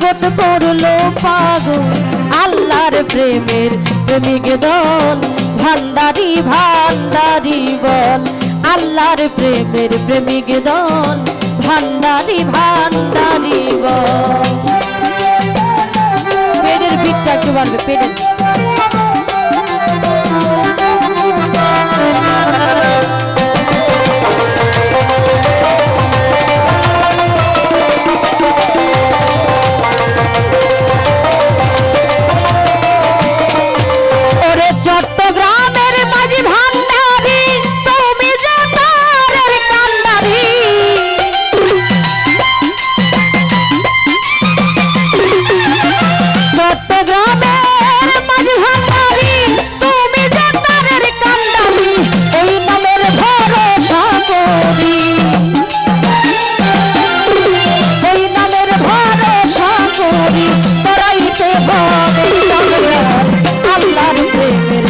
জগৎ করলো পাগল আল্লাহর প্রেমের প্রেমিক দল ভান্ডারি ভান্ডারি বল আল্লাহর প্রেমের প্রেমিক দল ভান্ডারি ভান্ডারি বল। পেটের ভিড়টা একটু বাড়বে পেটের চট্টগ্রামের মাঝি ভান্ডারি তুমি যে তারের কান্ডারি চট্টগ্রামের মাঝি ভান্ডারি তুমি যে তারের কান্ডারি এই নামের ভরসা করি এই নামের ভরসা করি তোরাইতে হবে আল্লাহর প্রেমের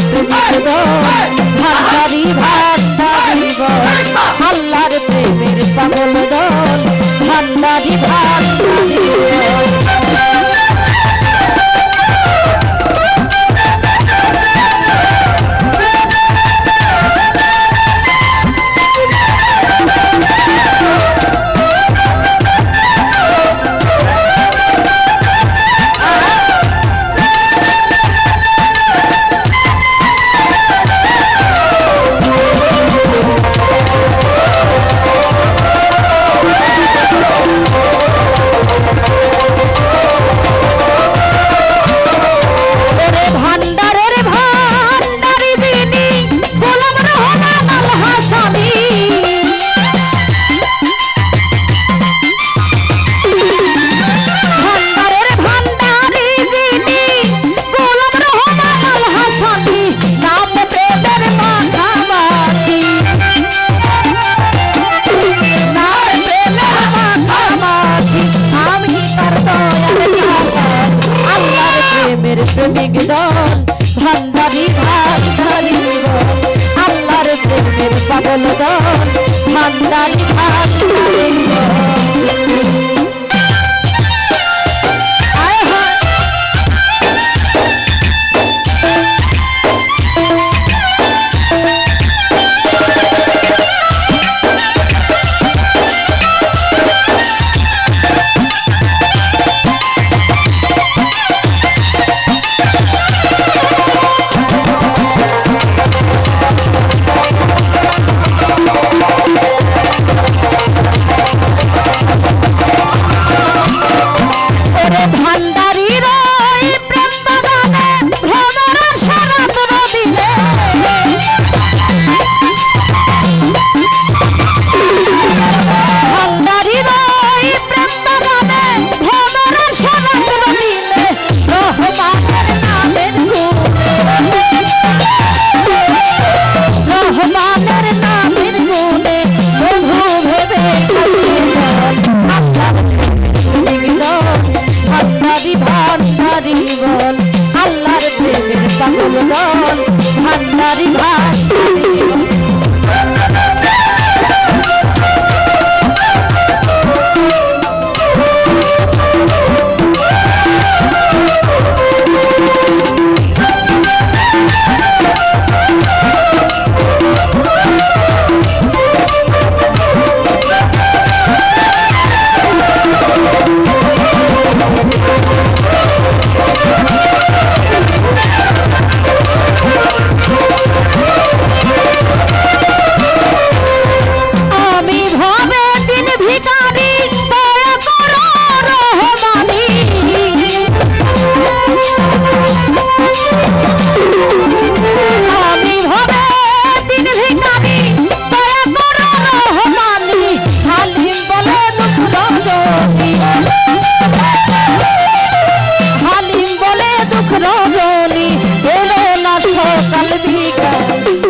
ভান্ডারি ভান্ডারি বল আল্লাহর প্রেমের পাগল দল ভান্ডারি ভান্ডারি বল। প্রেমিক দল ভান্ডারি ভান্ডারি বল আল্লাহর প্রেমের পাগল দল ভান্ডারি ভান্ডারি বল। আল্লাহর প্রেমের পাগল দল ভান্ডারি ভান্ডারি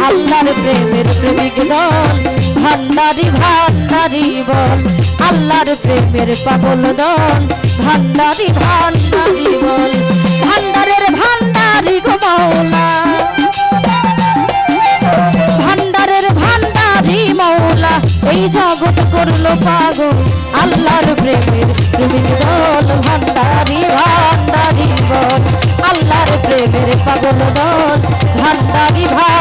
আল্লাহর প্রেমের প্রেমিক দল ভান্ডারি ভান্ডারি বল আল্লাহর প্রেমের পাগল দল ভান্ডারি ভান্ডারি বল ভান্ডারের ভান্ডারি গো মওলা ভান্ডারের ভান্ডারি মওলা এই জগৎ করলো পাগল আল্লাহর প্রেমের প্রেমিক দল ভান্ডারি ভান্ডারি বল আল্লাহর প্রেমের পাগল দল ভান্ডারি ভান্ডারি